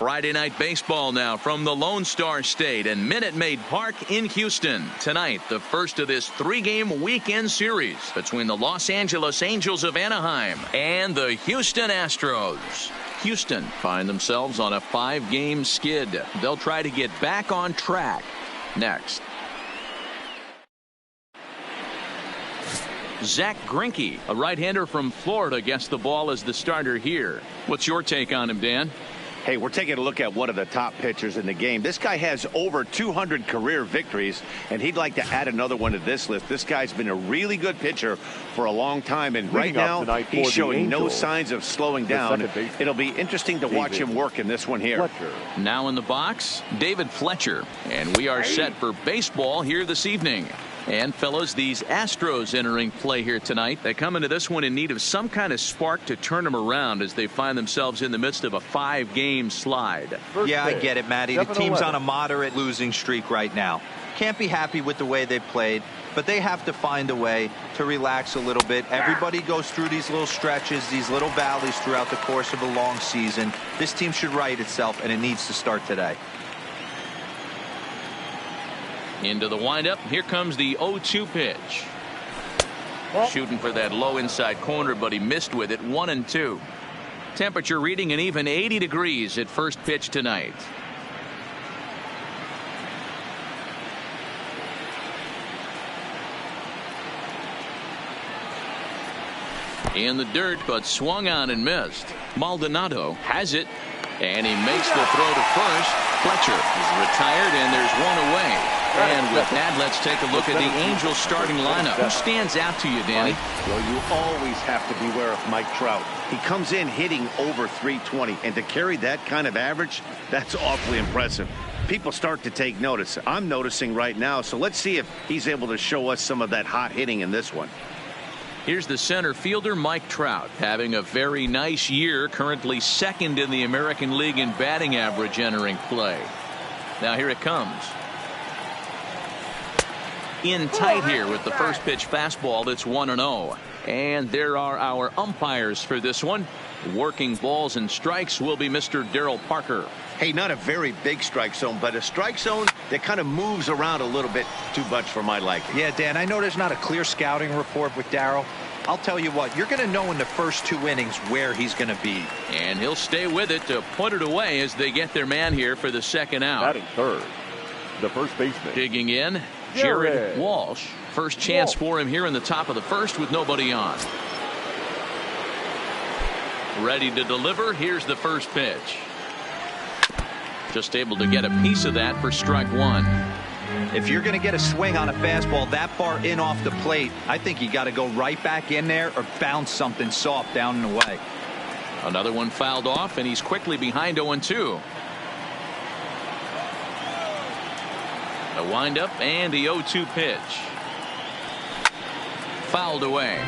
Friday night baseball now from the Lone Star State and Minute Maid Park in Houston. Tonight, the first of this 3-game weekend series between the Los Angeles Angels of Anaheim and the Houston Astros. Houston find themselves on a 5-game skid. They'll try to get back on track next. Zach Greinke, a right-hander from Florida, gets the ball as the starter here. What's your take on him, Dan? Hey, we're taking a look at one of the top pitchers in the game. This guy has over 200 career victories, and he'd like to add another one to this list. This guy's been a really good pitcher for a long time, and right now he's showing no signs of slowing down. It'll be interesting to watch him work in this one here. Now in the box, David Fletcher, and we are set for baseball here this evening. And fellas, these Astros entering play here tonight. They come into this one in need of some kind of spark to turn them around as they find themselves in the midst of a 5-game slide. Yeah, I get it, Matty. The team's on a moderate losing streak right now. Can't be happy with the way they played, but they have to find a way to relax a little bit. Everybody goes through these little stretches, these little valleys throughout the course of a long season. This team should right itself, and it needs to start today. Into the windup. Here comes the 0-2 pitch. Shooting for that low inside corner, but he missed with it. 1-2. Temperature reading an even 80 degrees at first pitch tonight. In the dirt, but swung on and missed. Maldonado has it, and he makes the throw to first. Fletcher is retired, and there's one away. And with that, let's take a look at the Angels starting lineup. Who stands out to you, Danny? Well, you always have to beware of Mike Trout. He comes in hitting over 320, and to carry that kind of average, that's awfully impressive. People start to take notice. I'm noticing right now, so let's see if he's able to show us some of that hot hitting in this one. Here's the center fielder, Mike Trout, having a very nice year, currently second in the American League in batting average entering play. Now here it comes. In tight here with the first pitch fastball. That's 1-0. And there are our umpires for this one. Working balls and strikes will be Mr. Darryl Parker. Hey, not a very big strike zone, but a strike zone that kind of moves around a little bit too much for my liking. Yeah, Dan, I know there's not a clear scouting report with Darryl. I'll tell you what, you're going to know in the first 2 innings where he's going to be. And he'll stay with it to put it away as they get their man here for the second out. Batting third, the first baseman. Digging in, Jared Walsh. First chance for him here in the top of the first with nobody on. Ready to deliver. Here's the first pitch. Just able to get a piece of that for strike one. If you're going to get a swing on a fastball that far in off the plate, I think you got to go right back in there or bounce something soft down and away. Another one fouled off, and he's quickly behind 0-2. A windup and the 0-2 pitch. Fouled away.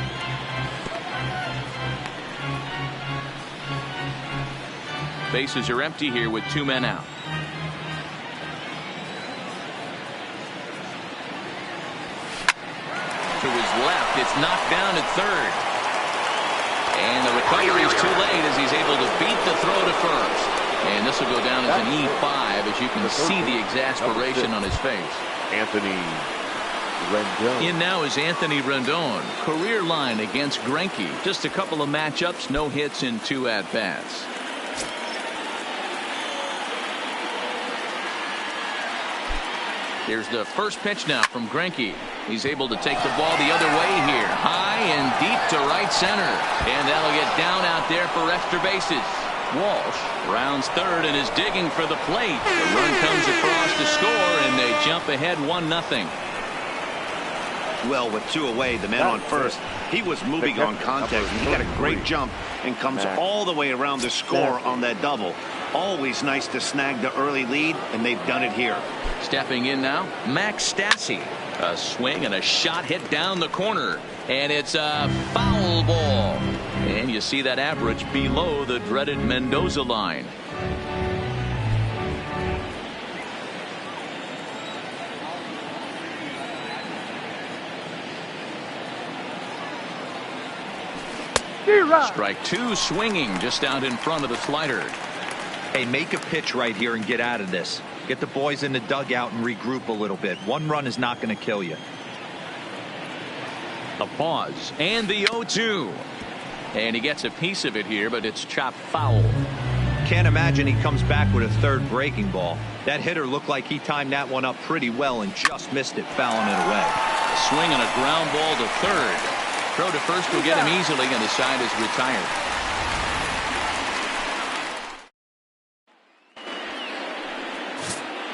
Bases are empty here with 2 men out. To his left, it's knocked down at third. And the recovery is too late as he's able to beat the throw to first. And this will go down as an E5 as you can see the exasperation on his face. Anthony Rendon. In now is Anthony Rendon. Career line against Greinke. Just a couple of matchups, no hits in 2 at-bats. Here's the first pitch now from Greinke. He's able to take the ball the other way here. High and deep to right center. And that'll get down out there for extra bases. Walsh rounds third and is digging for the plate. The run comes across to score, and they jump ahead 1-0. Well, with 2 away, the man on first, he was moving on contact. He got a great jump and comes all the way around to score on that double. Always nice to snag the early lead, and they've done it here. Stepping in now, Max Stassi. A swing and a shot hit down the corner, and it's a foul ball. And you see that average below the dreaded Mendoza line. Strike 2 swinging just out in front of the slider. Hey, make a pitch right here and get out of this. Get the boys in the dugout and regroup a little bit. One run is not going to kill you. A pause and the 0-2. And he gets a piece of it here, but it's chopped foul. Can't imagine he comes back with a third breaking ball. That hitter looked like he timed that one up pretty well and just missed it, fouling it away. A swing and a ground ball to third. Throw to first will get him easily, and the side is retired.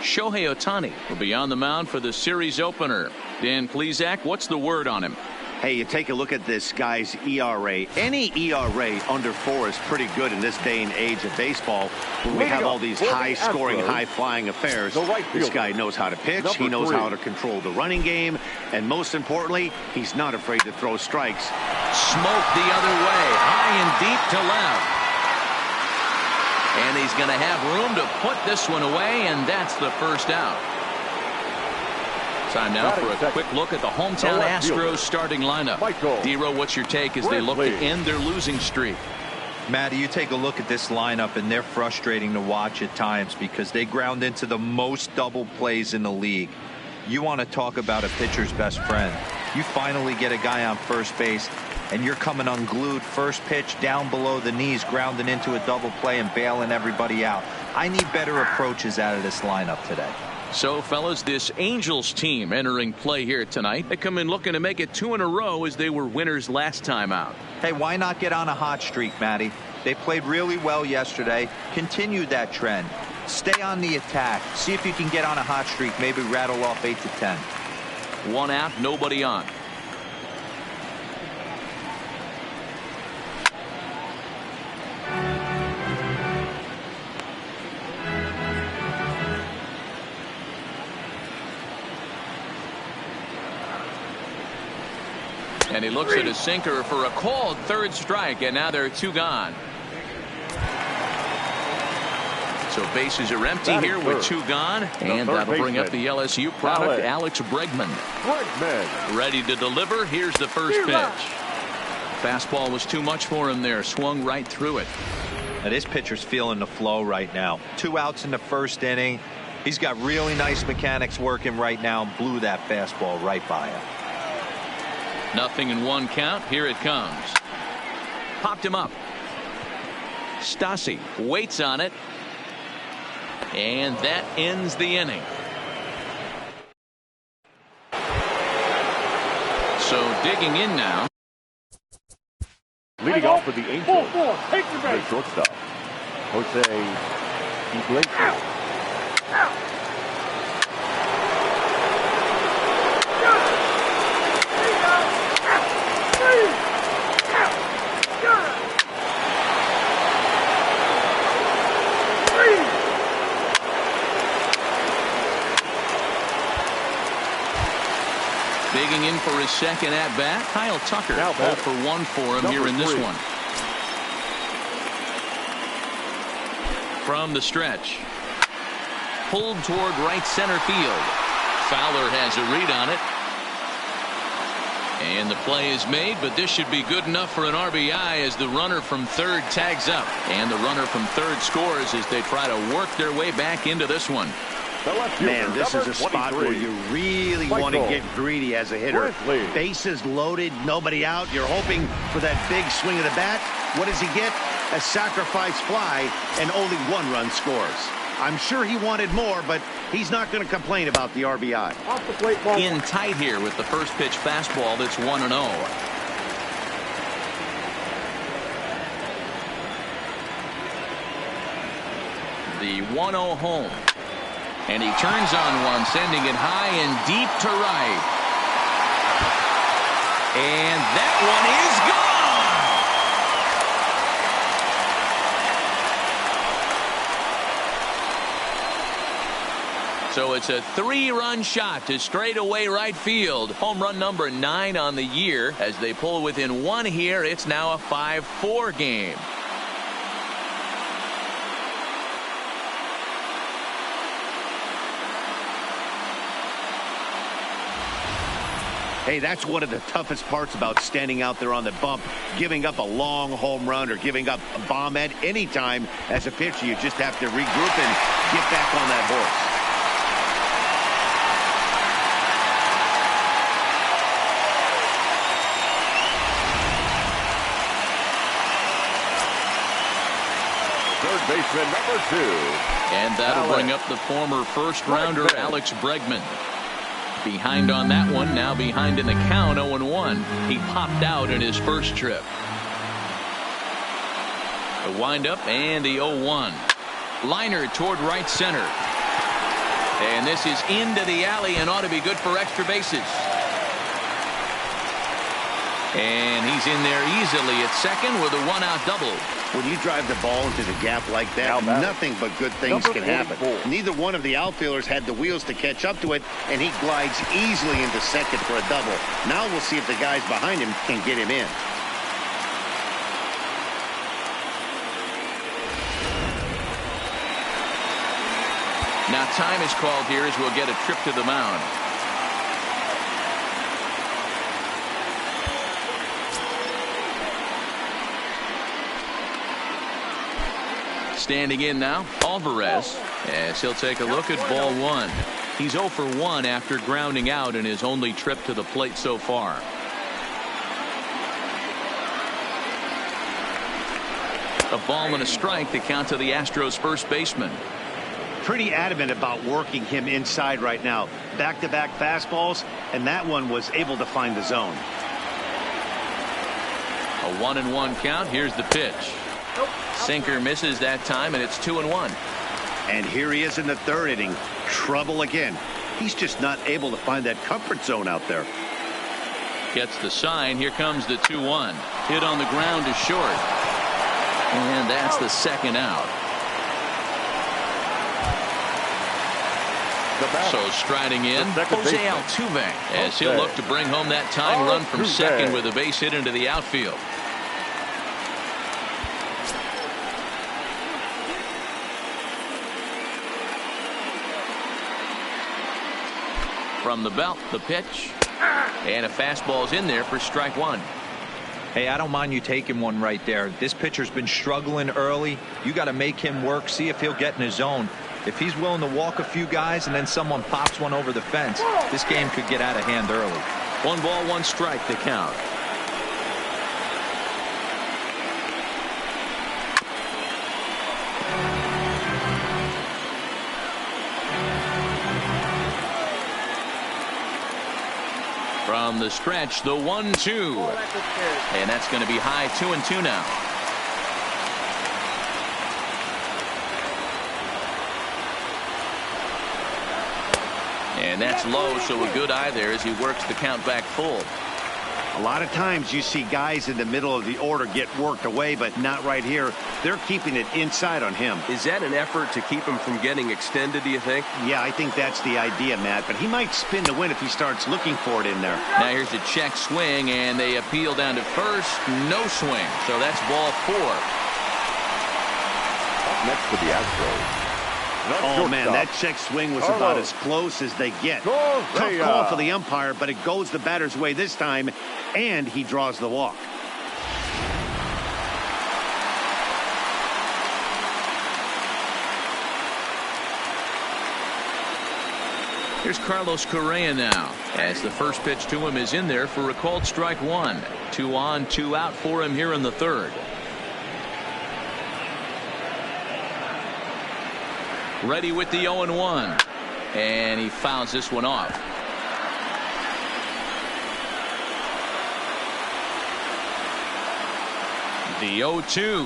Shohei Ohtani will be on the mound for the series opener. Dan Plesac, what's the word on him? Hey, you take a look at this guy's ERA. Any ERA under 4 is pretty good in this day and age of baseball when we have all these high-scoring, high-flying affairs. This guy knows how to pitch. He knows how to control the running game. And most importantly, he's not afraid to throw strikes. Smoke the other way, high and deep to left. And he's going to have room to put this one away, and that's the first out. Time now for a quick look at the hometown Astros starting lineup. D-Row, what's your take as they look to end their losing streak? Matty, you take a look at this lineup, and they're frustrating to watch at times because they ground into the most double plays in the league. You want to talk about a pitcher's best friend. You finally get a guy on first base, and you're coming unglued. First pitch down below the knees, grounding into a double play and bailing everybody out. I need better approaches out of this lineup today. So, fellas, this Angels team entering play here tonight. They come in looking to make it 2 in a row as they were winners last time out. Hey, why not get on a hot streak, Matty? They played really well yesterday. Continue that trend. Stay on the attack. See if you can get on a hot streak. Maybe rattle off 8 to 10. 1 out, nobody on. And he looks at his sinker for a called third strike, and now there are 2 gone. So bases are empty here with 2 gone, and that'll bring up the LSU product, Alex Bregman. Ready to deliver. Here's the first pitch. Fastball was too much for him there. Swung right through it. Now, this pitcher's feeling the flow right now. 2 outs in the first inning. He's got really nice mechanics working right now. Blew that fastball right by him. 0-1 count. Here it comes. Popped him up. Stassi waits on it. And that ends the inning. So digging in now. Leading off for the Angels, the shortstop, Jose Iglesias. Digging in for his second at bat, Kyle Tucker. 0 for 1 for him here in this one. From the stretch. Pulled toward right center field. Fowler has a read on it. And the play is made, but this should be good enough for an RBI as the runner from third tags up. And the runner from third scores as they try to work their way back into this one. Man, this is a spot where you really want to get greedy as a hitter. Bases loaded, nobody out. You're hoping for that big swing of the bat. What does he get? A sacrifice fly, and only 1 run scores. I'm sure he wanted more, but he's not going to complain about the RBI. In tight here with the first pitch fastball that's 1-0. The 1-0 home. And he turns on one, sending it high and deep to right. And that one is gone. So it's a 3-run shot to straightaway right field. Home run number 9 on the year. As they pull within 1 here, it's now a 5-4 game. Hey, that's one of the toughest parts about standing out there on the bump, giving up a long home run or giving up a bomb at any time. As a pitcher, you just have to regroup and get back on that horse. Third baseman number 2. And that'll bring up the former first-rounder Alex Bregman. Behind on that one, now behind in the count, 0-1. He popped out in his first trip. The windup and the 0-1. Liner toward right center. And this is into the alley and ought to be good for extra bases. And he's in there easily at second with a one-out double. When you drive the ball into the gap like that, nothing but good things can happen. Neither one of the outfielders had the wheels to catch up to it, and he glides easily into second for a double. Now we'll see if the guys behind him can get him in. Now time is called here as we'll get a trip to the mound. Standing in now, Alvarez, as he'll take a look at ball 1. He's 0 for 1 after grounding out in his only trip to the plate so far. A ball and a strike to count to the Astros first baseman. Pretty adamant about working him inside right now. Back-to-back fastballs, and that one was able to find the zone. A 1-1 count. Here's the pitch. Sinker misses that time, and it's 2-1. And here he is in the third inning. Trouble again. He's just not able to find that comfort zone out there. Gets the sign. Here comes the 2-1. Hit on the ground to short. And that's the second out. So striding in, Jose Altuve, as he'll look to bring home that tying run from second with a base hit into the outfield. From the belt, the pitch, and a fastball's in there for strike 1. Hey, I don't mind you taking one right there. This pitcher's been struggling early. You got to make him work, see if he'll get in his zone. If he's willing to walk a few guys and then someone pops one over the fence, this game could get out of hand early. 1 ball, 1 strike to count. From the stretch, the 1-2. And that's going to be high, 2-2 now. And that's low, so a good eye there as he works the count back full. A lot of times you see guys in the middle of the order get worked away, but not right here. They're keeping it inside on him. Is that an effort to keep him from getting extended, do you think? Yeah, I think that's the idea, Matt, but he might spin to win if he starts looking for it in there. Now here's a check swing, and they appeal down to first. No swing, so that's ball 4. Up next for the Astros. Oh, man, that check swing was about as close as they get. Tough call for the umpire, but it goes the batter's way this time, and he draws the walk. Here's Carlos Correa now, as the first pitch to him is in there for a called strike 1. 2 on, 2 out for him here in the third. Ready with the 0-1. And he fouls this one off. The 0-2.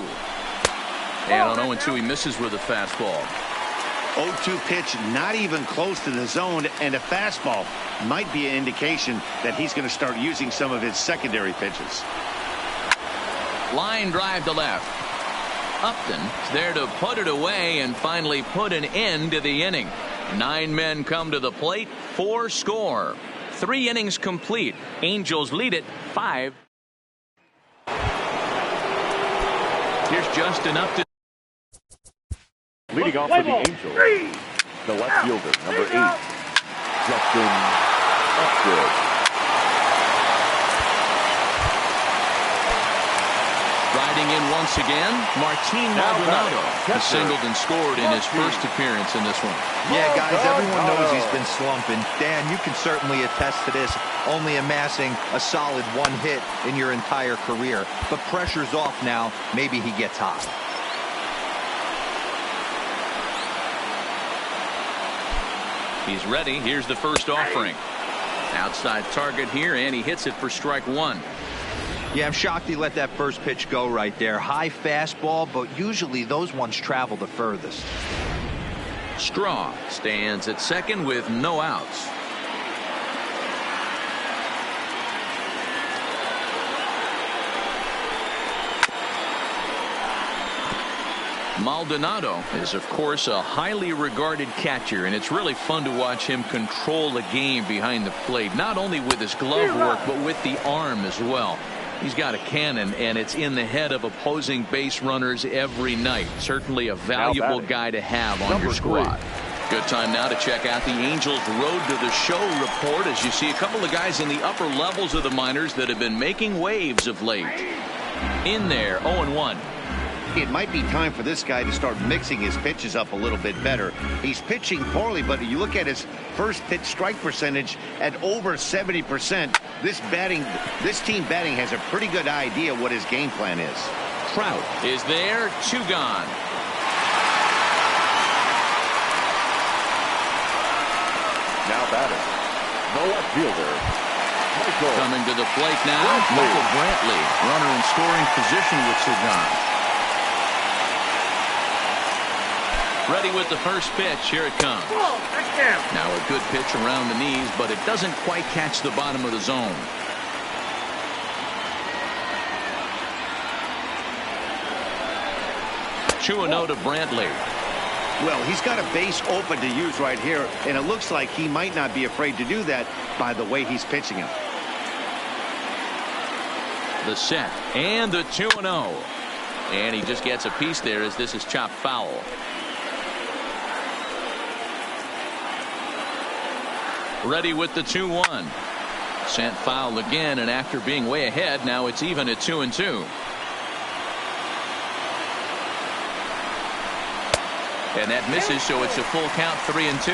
And on 0-2 he misses with a fastball. 0-2 pitch, not even close to the zone, and a fastball might be an indication that he's going to start using some of his secondary pitches. Line drive to left. Upton is there to put it away and finally put an end to the inning. 9 men come to the plate, 4 score. 3 innings complete. Angels lead it 5. Here's Justin Upton. Leading off for the Angels, the left fielder, number 8, Justin Upton. Riding in once again, Martin Maldonado has singled and scored in his first appearance in this one. Yeah, guys, everyone knows he's been slumping. Dan, you can certainly attest to this, only amassing a solid 1 hit in your entire career. But pressure's off now. Maybe he gets hot. He's ready. Here's the first offering. Outside target here, and he hits it for strike 1. Yeah, I'm shocked he let that first pitch go right there. High fastball, but usually those ones travel the furthest. Straw stands at second with no outs. Maldonado is, of course, a highly regarded catcher, and it's really fun to watch him control the game behind the plate, not only with his glove work, but with the arm as well. He's got a cannon, and it's in the head of opposing base runners every night. Certainly a valuable guy to have on your squad. Good time now to check out the Angels Road to the Show report, as you see a couple of guys in the upper levels of the minors that have been making waves of late. In there, 0-1. It might be time for this guy to start mixing his pitches up a little bit better. He's pitching poorly, but you look at his first pitch strike percentage at over 70%. This team batting has a pretty good idea what his game plan is. Trout is there, 2 gone. Now batting, the left fielder, Michael. Coming to the plate now, Michael Brantley. Runner in scoring position with 2 gone. Ready with the first pitch. Here it comes. Now a good pitch around the knees, but it doesn't quite catch the bottom of the zone. Two a no to Brantley. Well, he's got a base open to use right here, and it looks like he might not be afraid to do that by the way he's pitching him. The set and the 2-0. And he just gets a piece there as this is chopped foul. Ready with the 2-1. Sent foul again, and after being way ahead, now it's even at 2-2. And that misses, so it's a full count, 3-2.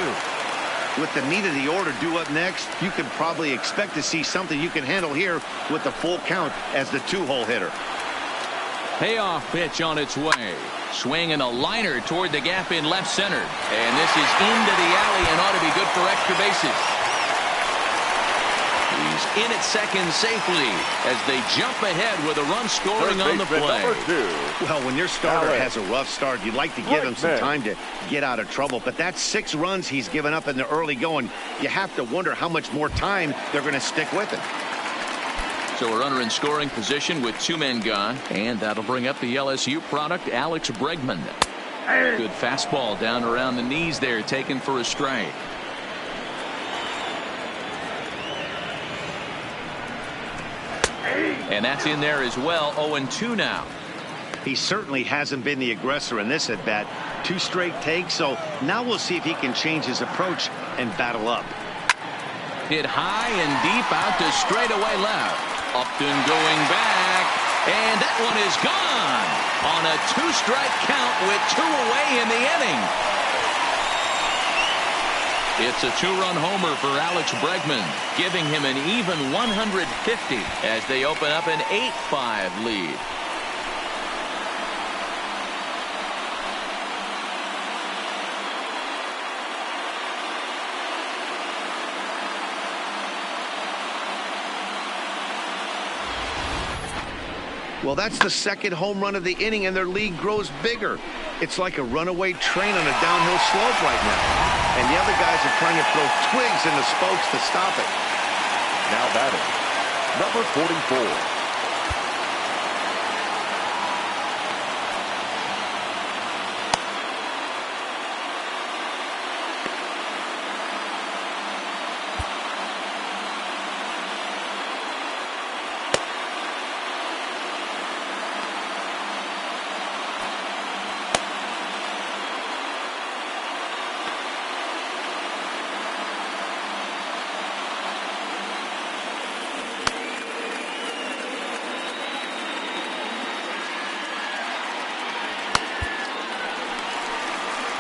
With the meat of the order due up next, you can probably expect to see something you can handle here with the full count as the 2-hole hitter. Payoff pitch on its way. Swinging a liner toward the gap in left center. And this is into the alley and ought to be good for extra bases. He's in at second safely as they jump ahead with a run scoring on the play. Well, when your starter has a rough start, you'd like to give him some time to get out of trouble. But that's 6 runs he's given up in the early going. You have to wonder how much more time they're going to stick with him. So a runner in scoring position with 2 men gone, and that'll bring up the LSU product, Alex Bregman. Good fastball down around the knees there, taken for a strike. And that's in there as well. 0-2 now. He certainly hasn't been the aggressor in this at bat. 2 straight takes, so now we'll see if he can change his approach and battle up. Hit high and deep out to straightaway left. Upton going back, and that one is gone on a 2-strike count with 2 away in the inning. It's a 2-run homer for Alex Bregman, giving him an even 150 as they open up an 8-5 lead. Well, that's the second home run of the inning, and their lead grows bigger. It's like a runaway train on a downhill slope right now. And the other guys are trying to throw twigs in the spokes to stop it. Now batting, number 44.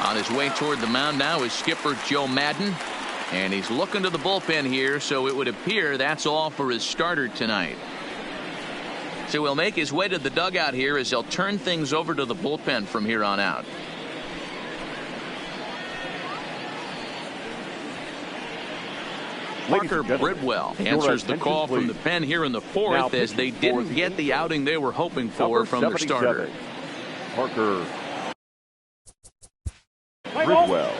On his way toward the mound now is skipper Joe Madden. And he's looking to the bullpen here, so it would appear that's all for his starter tonight. So he'll make his way to the dugout here as he'll turn things over to the bullpen from here on out. Parker Bridwell answers the call from the pen here in the fourth as they didn't get the outing they were hoping for from their starter. Parker Bridwell.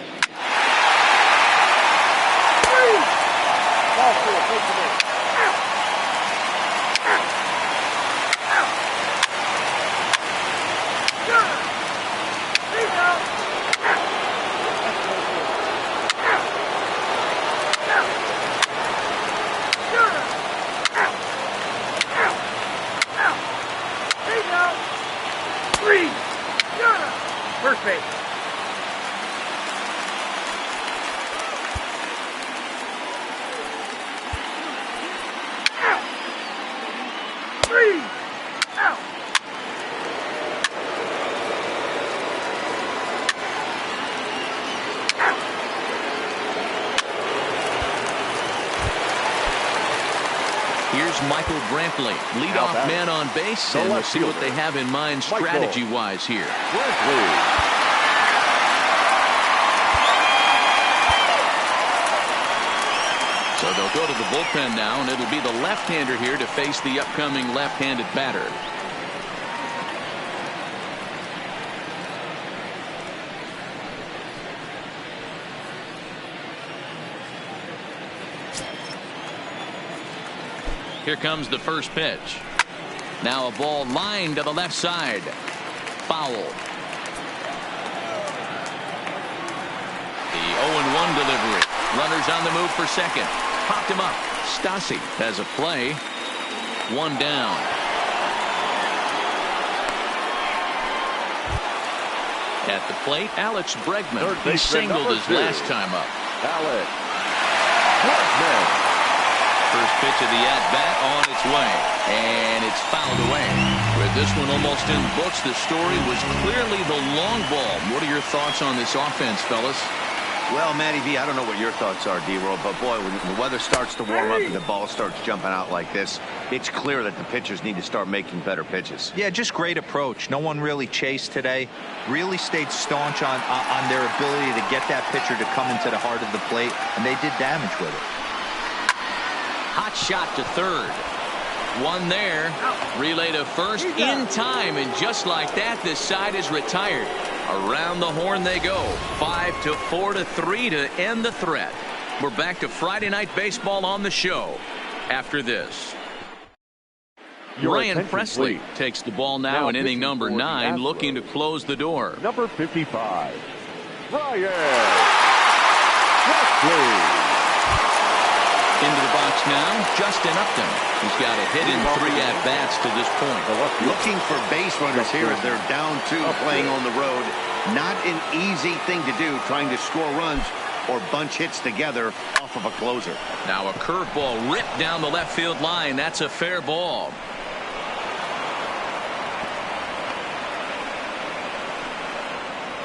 First base. Here's Michael Brantley, leadoff man on base, and we'll see what they have in mind strategy-wise here. So they'll go to the bullpen now, and it'll be the left-hander here to face the upcoming left-handed batter. Here comes the first pitch. Now a ball lined to the left side. Foul. The 0-1 delivery. Runners on the move for second. Popped him up. Stassi has a play. One down. At the plate, Alex Bregman. He singled his last time up. Alex Bregman. First pitch of the at-bat on its way, and it's fouled away. With this one almost in the books, the story was clearly the long ball. What are your thoughts on this offense, fellas? Well, Matty V, I don't know what your thoughts are, D-Roll, but boy, when the weather starts to warm up and the ball starts jumping out like this, it's clear that the pitchers need to start making better pitches. Yeah, just great approach. No one really chased today. Really stayed staunch on their ability to get that pitcher to come into the heart of the plate, and they did damage with it. Hot shot to third. One there. Relay to first in time, and just like that, this side is retired. Around the horn they go. 5-4 to 3 to end the threat. We're back to Friday Night Baseball on the show after this. Ryan Presley takes the ball now in inning number 9, looking to close the door. Number 55, Ryan Presley. Into the box now, Justin Upton. He's got a hit in 3 at-bats to this point. Looking for base runners here as they're down 2 playing on the road. Not an easy thing to do, trying to score runs or bunch hits together off of a closer. Now a curveball ripped down the left field line. That's a fair ball.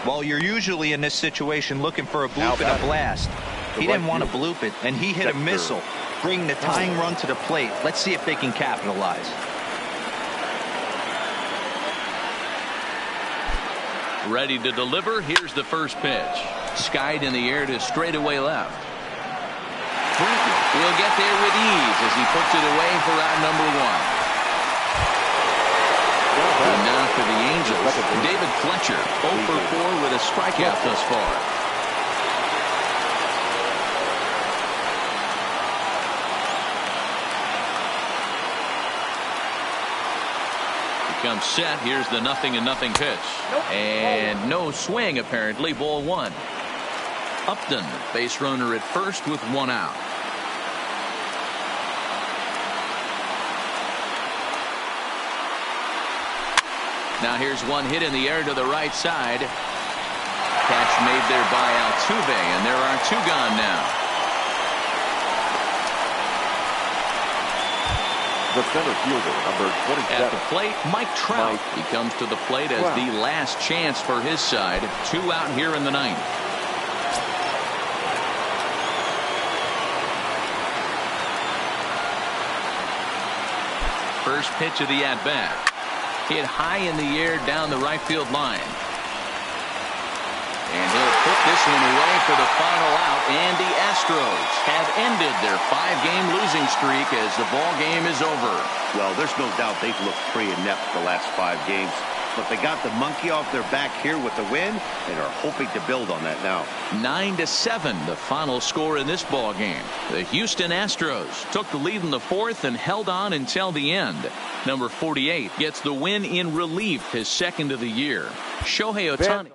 Well, you're usually in this situation looking for a bloop and a blast. He didn't want to bloop it, and he hit a missile, bringing the tying run to the plate. Let's see if they can capitalize. Ready to deliver. Here's the first pitch. Skied in the air to straightaway left. He'll get there with ease as he puts it away for out number 1. And now for the Angels, David Fletcher, 0 for 4 with a strikeout thus far. Comes set. Here's the 0-0 pitch. And no swing, apparently. Ball 1. Upton, base runner at first with 1 out. Now here's one hit in the air to the right side. Catch made there by Altuve, and there are 2 gone now. the center fielder, number 27. At the plate, Mike Trout. He comes to the plate as the last chance for his side. 2 out here in the 9th. First pitch of the at-bat. Hit high in the air down the right field line. And he'll put this one away for the final out. And the Astros have ended their 5-game losing streak as the ball game is over. Well, there's no doubt they've looked pretty inept the last 5 games. But they got the monkey off their back here with the win and are hoping to build on that now. 9-7, the final score in this ball game. The Houston Astros took the lead in the 4th and held on until the end. Number 48 gets the win in relief, his 2nd of the year. Shohei Ohtani.